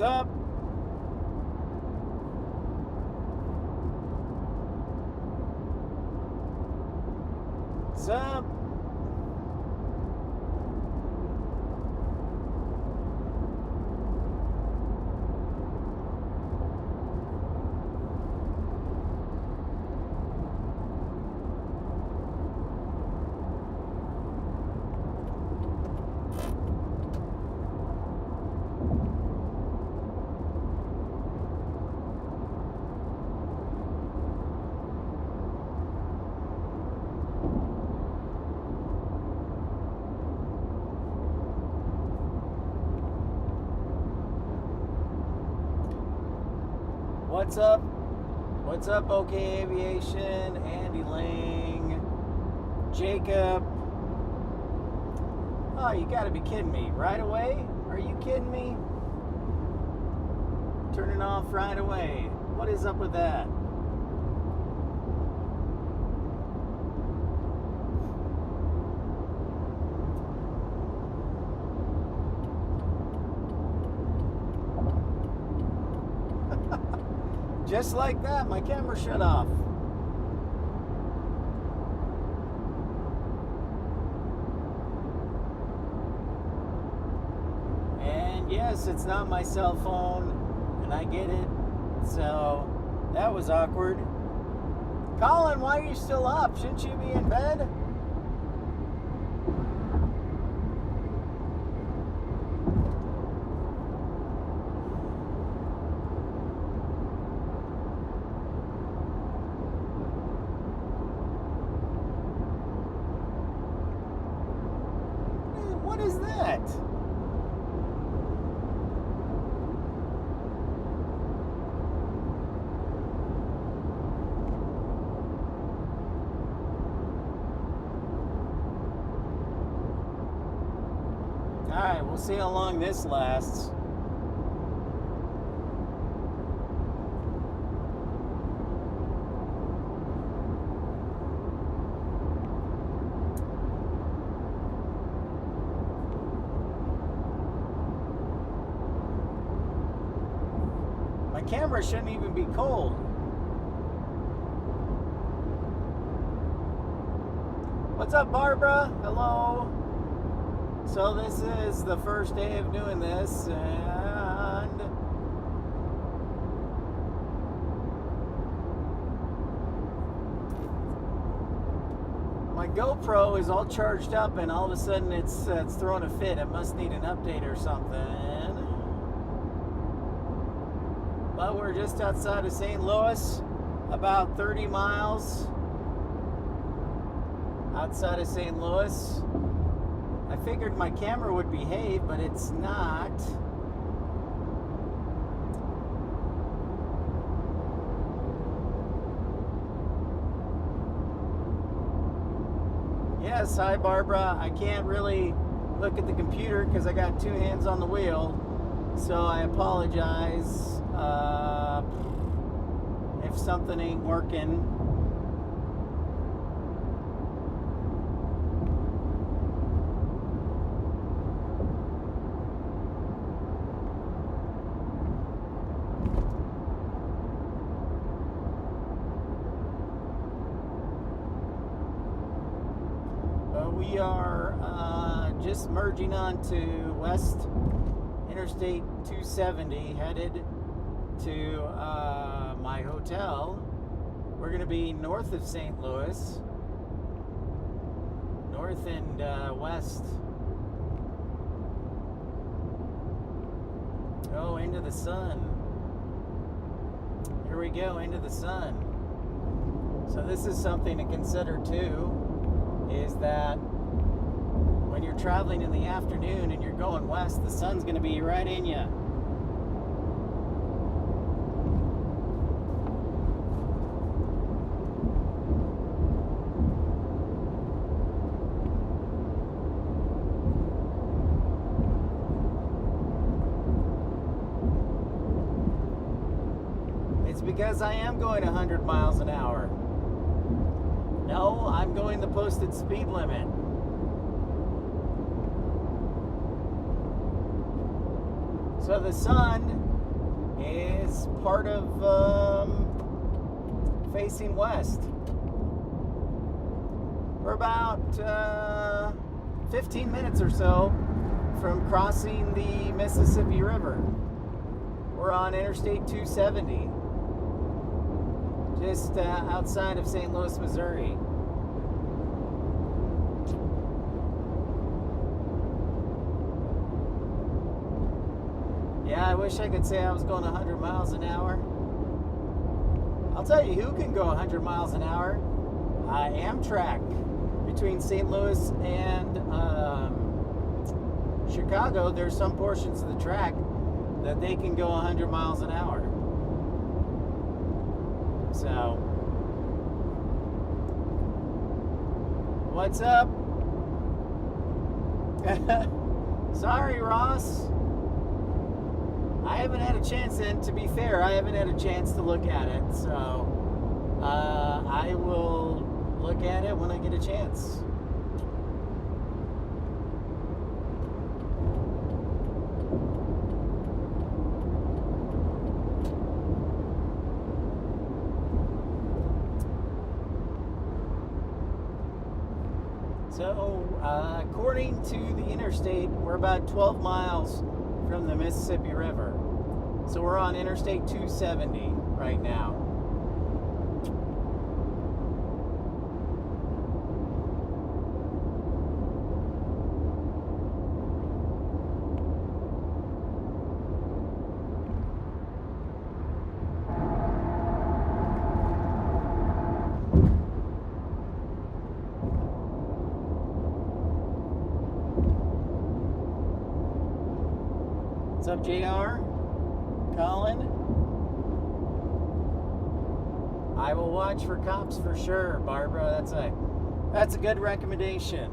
What's up? What's up? What's up? What's up, OK Aviation, Andy Lang, Jacob? Oh, you gotta be kidding me. Right away? Are you kidding me? Turning off right away. What is up with that? Just like that, my camera shut off. And yes, it's not my cell phone, and I get it. So that was awkward. Colin, why are you still up? Shouldn't you be in bed? What is that? Alright, we'll see how long this lasts. My camera shouldn't even be cold. What's up, Barbara? Hello. So this is the first day of doing this, and my GoPro is all charged up, and all of a sudden it's throwing a fit. It must need an update or something. But we're just outside of St. Louis, about 30 miles outside of St. Louis. I figured my camera would behave, but it's not. Yes, hi Barbara. I can't really look at the computer because I got two hands on the wheel, so I apologize if something ain't working. We are just merging onto West Interstate 270, headed to my hotel. We're going to be north of St. Louis, north and west. Oh, into the sun. Here we go, into the sun. So this is something to consider too, is that when you're traveling in the afternoon and you're going west, the sun's going to be right in you. It's because I am going 100 miles an hour. No, I'm going the posted speed limit. So the sun is part of facing west. We're about 15 minutes or so from crossing the Mississippi River. We're on Interstate 270, just outside of St. Louis, Missouri. Yeah, I wish I could say I was going 100 miles an hour. I'll tell you who can go 100 miles an hour. Amtrak between St. Louis and Chicago. There's some portions of the track that they can go 100 miles an hour. So, what's up? Sorry, Ross. I haven't had a chance, and to be fair, I haven't had a chance to look at it, so I will look at it when I get a chance. So, according to the interstate, we're about 12 miles from the Mississippi River. So we're on Interstate 270 right now. What's up, JR? Colin? I will watch for cops for sure, Barbara. That's a good recommendation.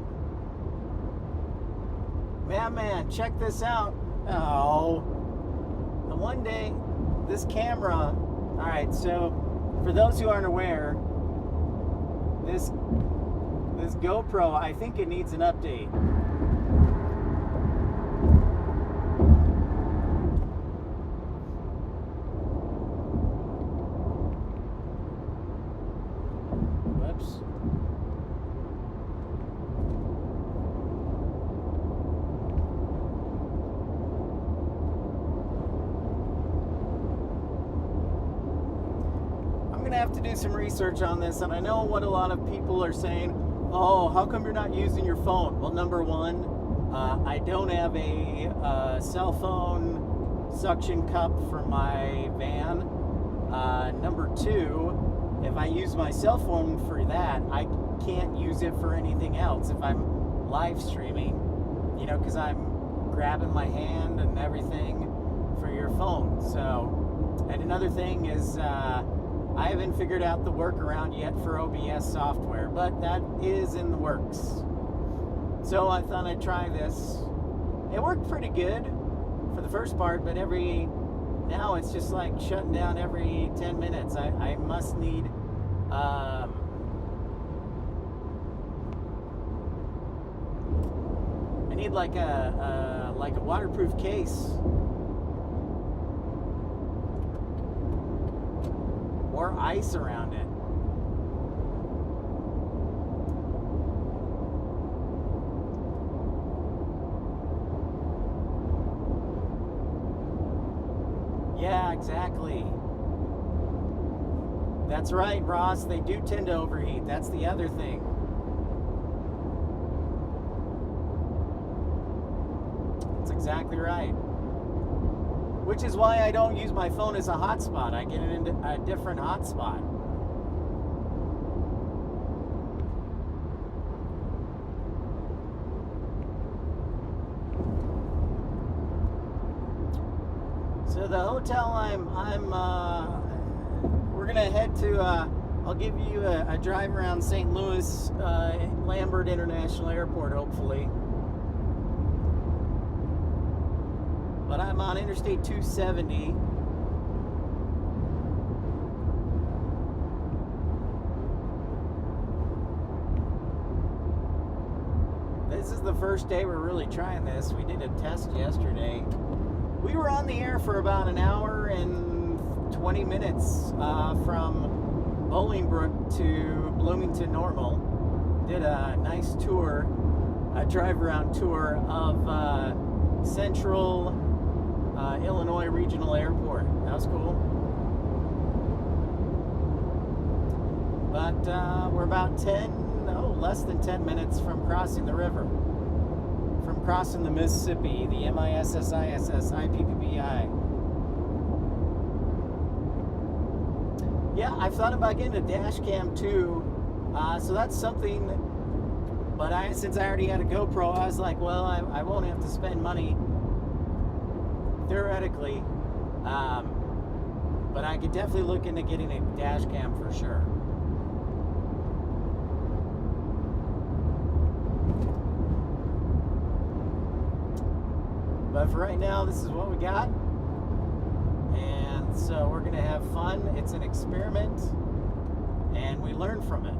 Man, check this out. Oh, the one day, this camera. All right, so for those who aren't aware, this GoPro, I think it needs an update. Have to do some research on this, and I know what a lot of people are saying. Oh, how come you're not using your phone? Well, number one, I don't have a cell phone suction cup for my van. Number two, if I use my cell phone for that, I can't use it for anything else if I'm live streaming, you know, because I'm grabbing my hand and everything for your phone. So, and another thing is, I haven't figured out the workaround yet for OBS software, but that is in the works. So I thought I'd try this. It worked pretty good for the first part, but now it's just like shutting down every 10 minutes. I must need I need like a waterproof case. Or ice around it. Yeah, exactly. That's right, Ross. They do tend to overheat. That's the other thing. That's exactly right. Which is why I don't use my phone as a hotspot. I get it into a different hotspot. So the hotel we're gonna head to. I'll give you a drive around St. Louis Lambert International Airport, hopefully. But I'm on Interstate 270. This is the first day we're really trying this. We did a test yesterday. we were on the air for about an hour and 20 minutes from Bolingbrook to Bloomington Normal. Did a nice tour, a drive-around tour of Central Illinois Regional Airport. That was cool. But we're about less than 10 minutes from crossing the river. From crossing the Mississippi, the MISSISS I-55. Yeah, I've thought about getting a dash cam too. So that's something, but since I already had a GoPro, I was like, well, I won't have to spend money, theoretically, but I could definitely look into getting a dash cam for sure. But for right now, this is what we got, and so we're gonna have fun. It's an experiment, and we learn from it.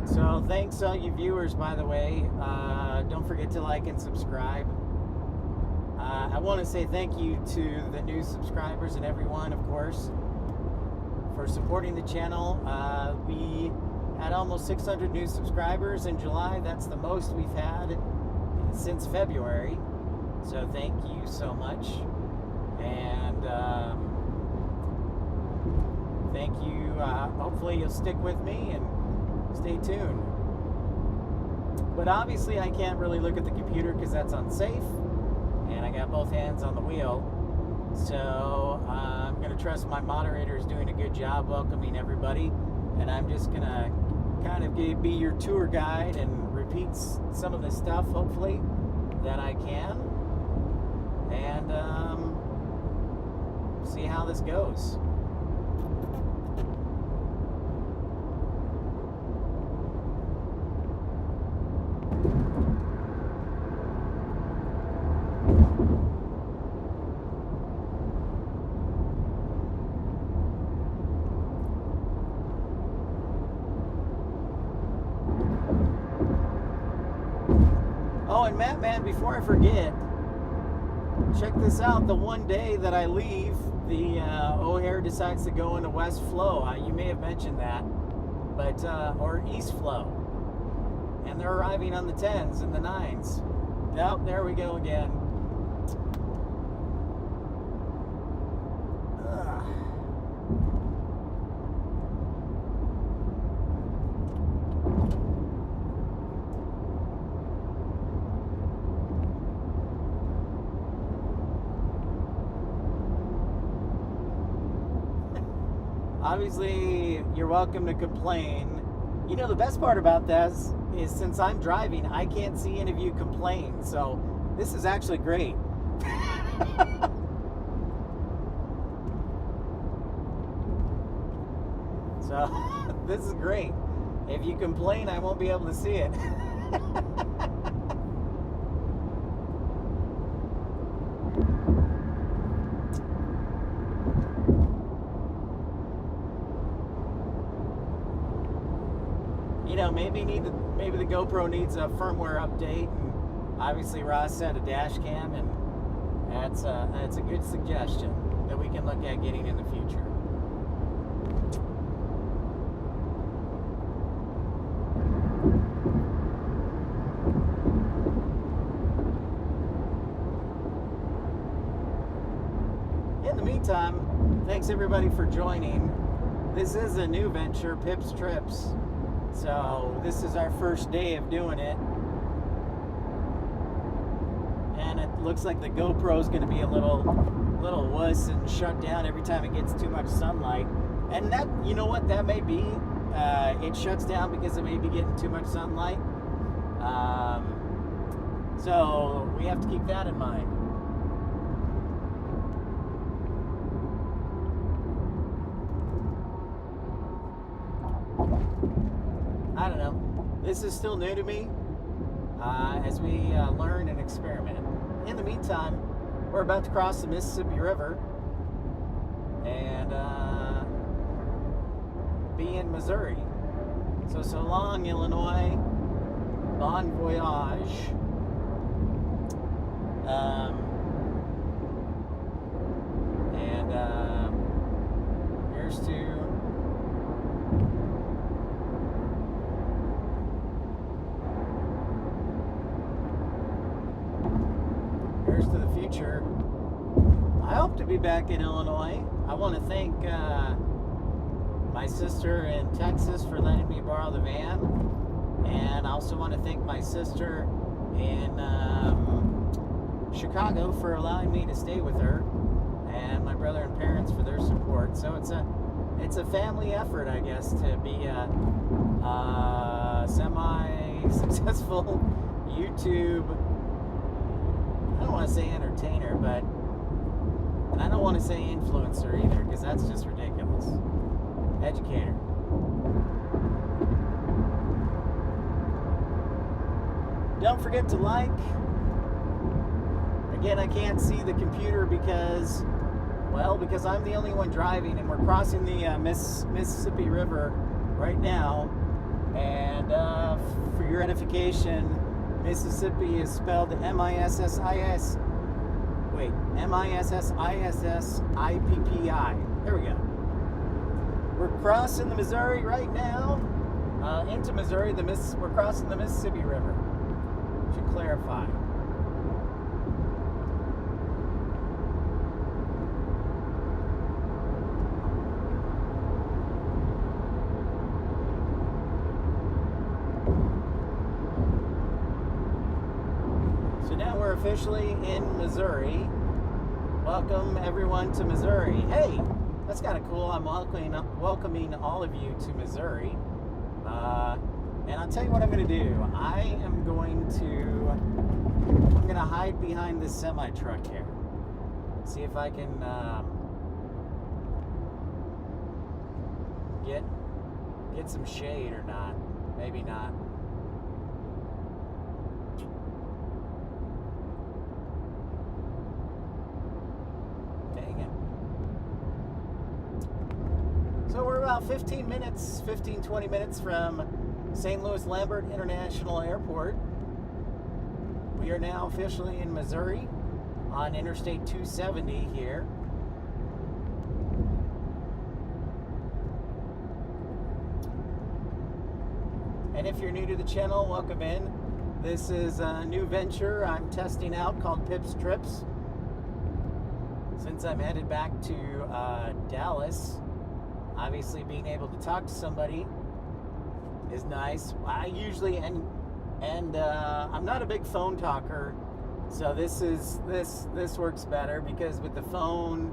So thanks all you viewers, by the way. Don't forget to like and subscribe. I want to say thank you to the new subscribers and everyone, of course, for supporting the channel. We had almost 600 new subscribers in July. That's the most we've had since February. So thank you so much. And thank you. Hopefully you'll stick with me and stay tuned. But obviously I can't really look at the computer because that's unsafe, and I got both hands on the wheel. So I'm going to trust my moderator is doing a good job welcoming everybody, and I'm just going to kind of be your tour guide and repeat some of the stuff, hopefully, that I can, and see how this goes. Oh, and Matt, man, before I forget, check this out. The one day that I leave, the O'Hare decides to go into West Flow. You may have mentioned that, but or East Flow, and they're arriving on the 10s and the 9s. Nope, there we go again. Obviously, you're welcome to complain. You know, the best part about this is since I'm driving, I can't see any of you complain. So this is actually great. So this is great. If you complain, I won't be able to see it. You know, maybe the GoPro needs a firmware update, and obviously Ross said a dash cam, and that's a good suggestion that we can look at getting in the future. In the meantime, thanks everybody for joining. This is a new venture, Pip's Trips. So this is our first day of doing it, and it looks like the GoPro is going to be a little wuss and shut down every time it gets too much sunlight. And that, you know what, that may be. It shuts down because it may be getting too much sunlight. So we have to keep that in mind. I don't know. This is still new to me as we learn and experiment. In the meantime, we're about to cross the Mississippi River and be in Missouri. So long, Illinois. Bon voyage. Here's to the future. I hope to be back in Illinois. I want to thank my sister in Texas for letting me borrow the van, and I also want to thank my sister in Chicago for allowing me to stay with her, and my brother and parents for their support. So it's a family effort, I guess, to be a semi-successful YouTube, I don't want to say entertainer, but and I don't want to say influencer either, because that's just ridiculous. Educator. Don't forget to like. Again, I can't see the computer because I'm the only one driving, and we're crossing the Mississippi River right now. And for your edification, Mississippi is spelled M-I-S-S-I-S. Wait, M-I-S-S-I-S-S-I-P-P-I. There we go. We're crossing the Missouri right now. Into Missouri, we're crossing the Mississippi River. Should clarify. We're officially in Missouri. Welcome everyone to Missouri. Hey, that's kind of cool. I'm welcoming all of you to Missouri. And I'll tell you what I'm going to do. I'm going to hide behind this semi truck here. See if I can get some shade or not. Maybe not. So we're about 20 minutes from St. Louis Lambert International Airport. We are now officially in Missouri on Interstate 270 here. And if you're new to the channel, welcome in. This is a new venture I'm testing out called Pips Trips. Since I'm headed back to Dallas, obviously being able to talk to somebody is nice. I usually and I'm not a big phone talker, so this works better, because with the phone,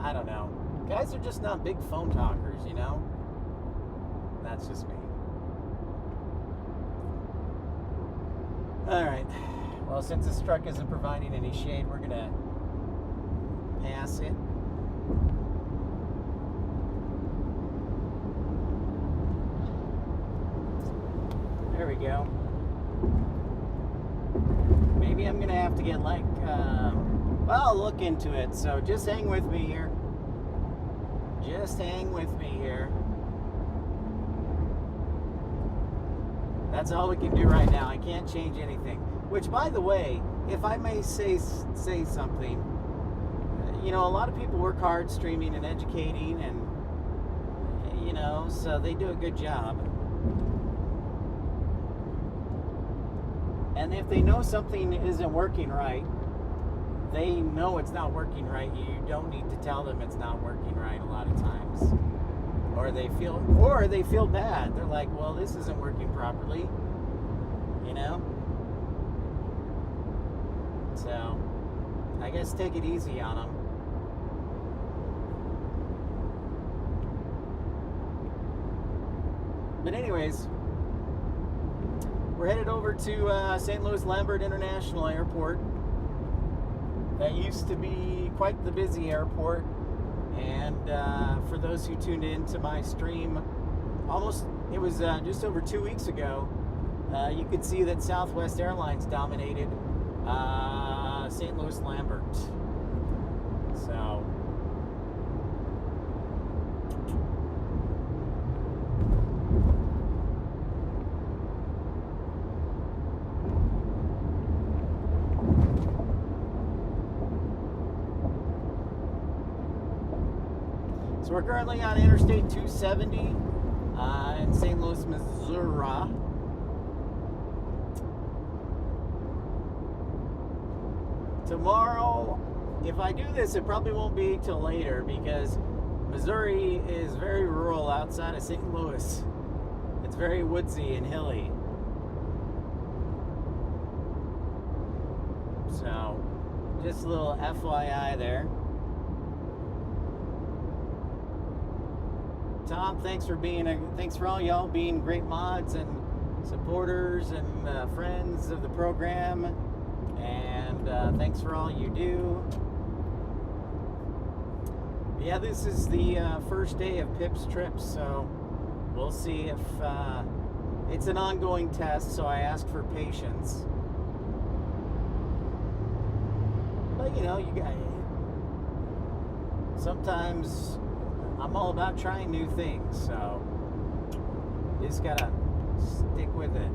I don't know. Guys are just not big phone talkers, you know? That's just me. Alright. Well, since this truck isn't providing any shade, we're gonna pass it. There we go. Maybe I'm gonna have to get well, I'll look into it, so just hang with me here. That's all we can do right now. I can't change anything. Which, by the way, if I may say something, you know, a lot of people work hard streaming and educating, and, you know, so they do a good job. And if they know something isn't working right, they know it's not working right. You don't need to tell them it's not working right a lot of times. Or they feel bad. They're like, well, this isn't working properly, you know? So, I guess take it easy on them. But anyways, we're headed over to St. Louis Lambert International Airport. That used to be quite the busy airport. And for those who tuned in to my stream, it was just over 2 weeks ago, you could see that Southwest Airlines dominated St. Louis Lambert. So, So we're currently on Interstate 270 in St. Louis, Missouri. Tomorrow, if I do this, it probably won't be till later because Missouri is very rural outside of St. Louis. It's very woodsy and hilly. So, just a little FYI there. Tom, thanks for all y'all being great mods and supporters and friends of the program, and thanks for all you do. Yeah, this is the first day of Pip's trip, so we'll see if it's an ongoing test, so I ask for patience. But you know, you guys, sometimes I'm all about trying new things, so you just gotta stick with it.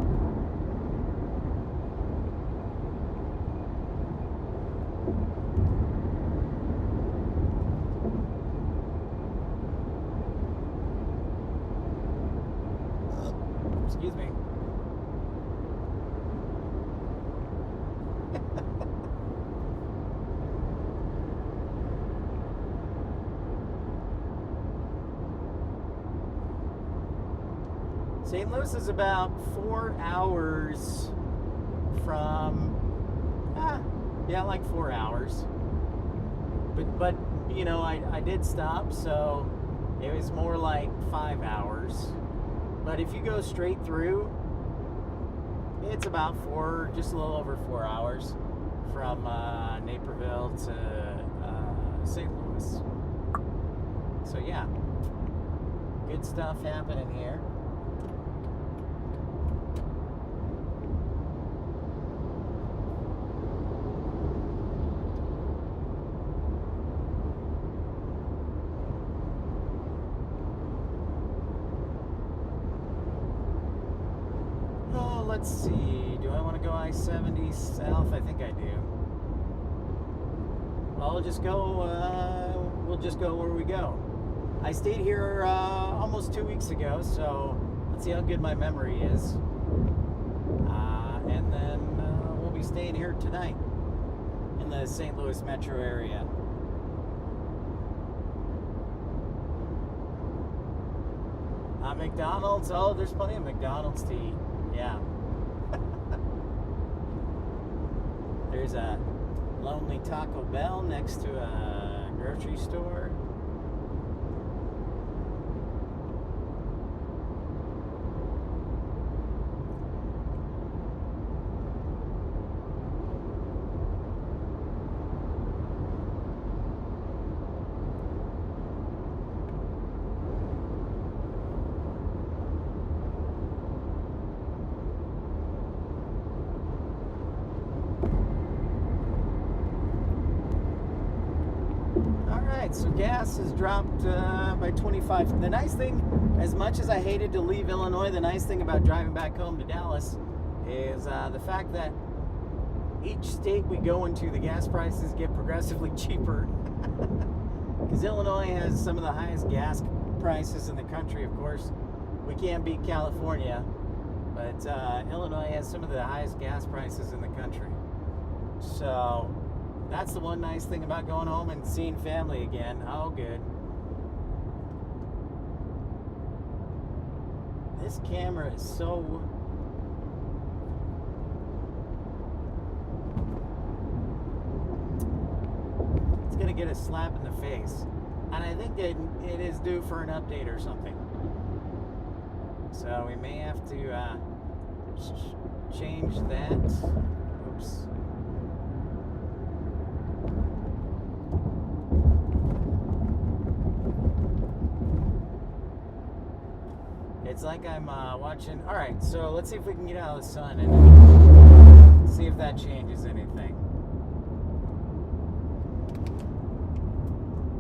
Excuse me. St. Louis is about 4 hours from, like 4 hours. But you know, I did stop, so it was more like 5 hours. But if you go straight through, it's about just a little over 4 hours from Naperville to St. Louis. So yeah, good stuff happening here. Let's see, do I want to go I-70 south? I think I do. I'll just go, we'll just go where we go. I stayed here almost 2 weeks ago, so let's see how good my memory is. And then we'll be staying here tonight in the St. Louis metro area. McDonald's, oh, there's plenty of McDonald's to eat, yeah. There's a lonely Taco Bell next to a grocery store. So gas has dropped by 25. The nice thing, as much as I hated to leave Illinois, the nice thing about driving back home to Dallas is the fact that each state we go into, the gas prices get progressively cheaper. Because Illinois has some of the highest gas prices in the country, of course. We can't beat California, but Illinois has some of the highest gas prices in the country. So that's the one nice thing about going home and seeing family again. Oh, good. This camera is so... It's going to get a slap in the face. And I think it is due for an update or something. So we may have to change that. Oops. It's like I'm watching... Alright, so let's see if we can get out of the sun and see if that changes anything.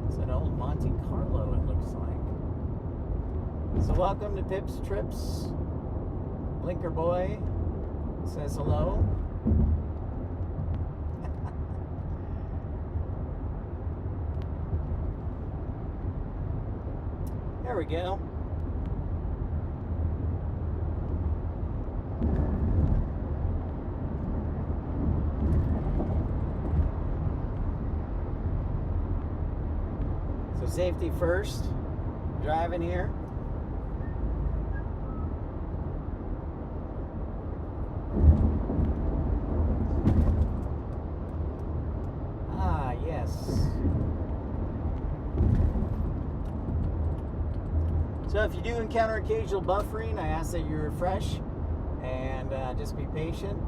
It's an old Monte Carlo, it looks like. So welcome to Pip's Trips. Blinker Boy says hello. There we go. So safety first, driving here. Ah, yes. So if you do encounter occasional buffering, I ask that you refresh and just be patient.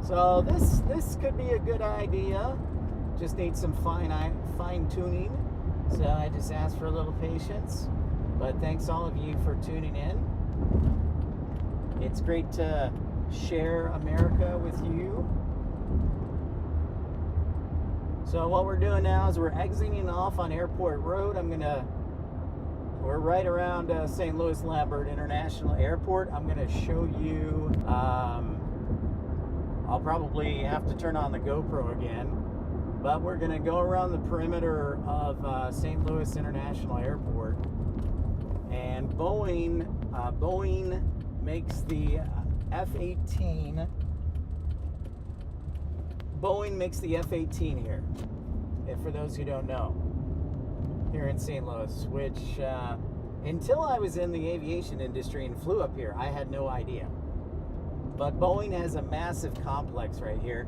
So this could be a good idea. Just need some fine tuning. So I just ask for a little patience. But thanks all of you for tuning in. It's great to share America with you. So what we're doing now is we're exiting off on Airport Road. We're right around St. Louis Lambert International Airport. I'm gonna show you, I'll probably have to turn on the GoPro again, but we're gonna go around the perimeter of St. Louis International Airport. And Boeing makes the F-18. Boeing makes the F-18 here, for those who don't know, here in St. Louis, which until I was in the aviation industry and flew up here, I had no idea. But Boeing has a massive complex right here.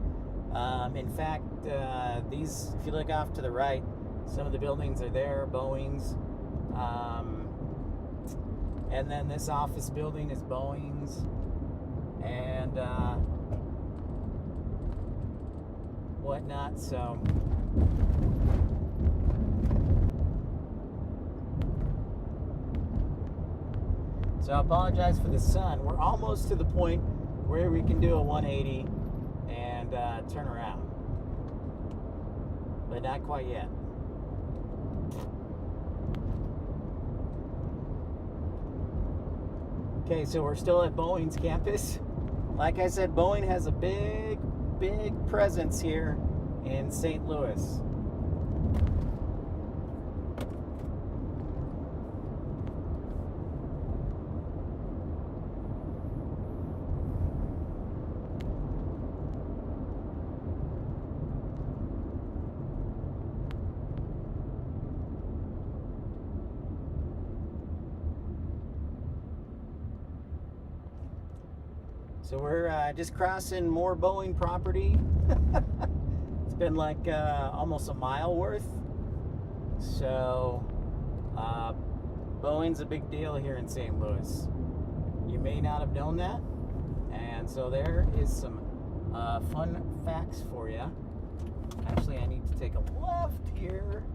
In fact, these, if you look off to the right, some of the buildings are there, Boeing's. And then this office building is Boeing's. And whatnot, so I apologize for the sun. We're almost to the point where we can do a 180 and turn around, but not quite yet. Okay, so we're still at Boeing's campus. Like I said, Boeing has a big presence here in St. Louis. So we're just crossing more Boeing property. It's been like almost a mile worth. So Boeing's a big deal here in St. Louis. You may not have known that. And so there is some fun facts for you. Actually, I need to take a left here.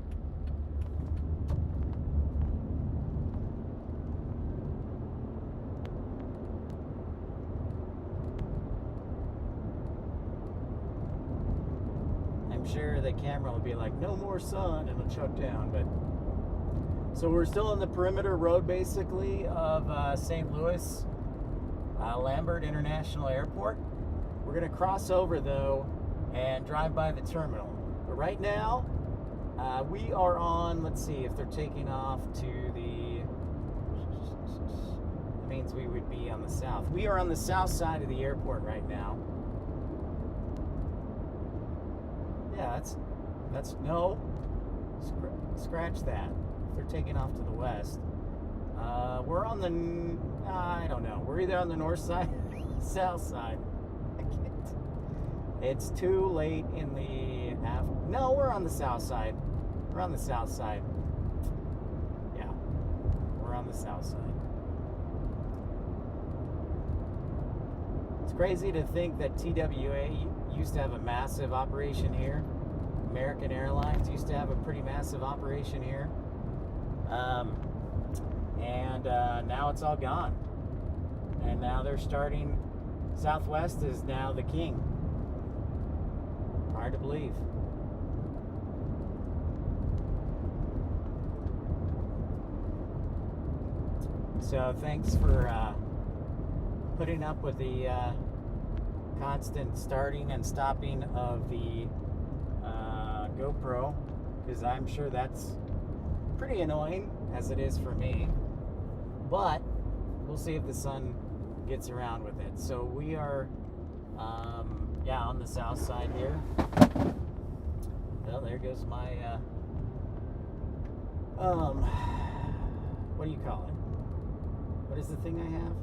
Sure, the camera will be like, no more sun, and it'll shut down. But so we're still in the perimeter road basically of St. Louis Lambert International Airport. We're gonna cross over though and drive by the terminal, but right now we are on, let's see if they're taking off to the, that means we would be on the south. We are on the south side of the airport right now. Yeah, that's no, scratch that. If they're taking off to the west. We're on the, I don't know. We're either on the north side or the south side. I can't. It's too late in the no, we're on the south side. We're on the south side. Yeah, we're on the south side. It's crazy to think that TWA used to have a massive operation here. American Airlines used to have a pretty massive operation here. And now it's all gone. And now they're starting, Southwest is now the king. Hard to believe. So thanks for putting up with the constant starting and stopping of the GoPro, because I'm sure that's pretty annoying as it is for me. But we'll see if the sun gets around with it. So we are, on the south side here. Well, there goes my, what do you call it? What is the thing I have?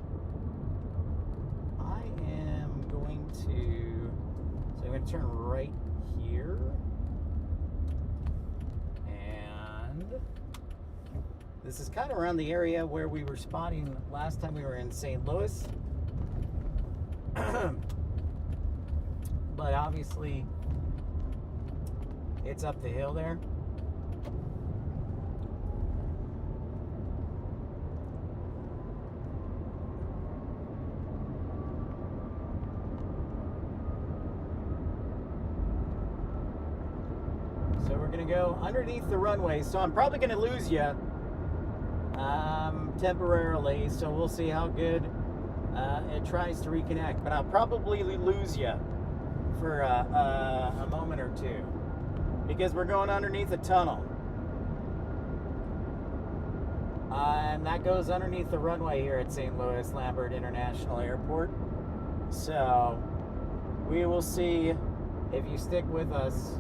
I am going to, so I'm going to turn right here. And this is kind of around the area where we were spotting last time we were in St. Louis. But obviously, it's up the hill there. So we're going to go underneath the runway. So I'm probably going to lose you temporarily. So we'll see how good it tries to reconnect. But I'll probably lose you for a moment or two, because we're going underneath a tunnel, and that goes underneath the runway here at St. Louis Lambert International Airport. So we will see if you stick with us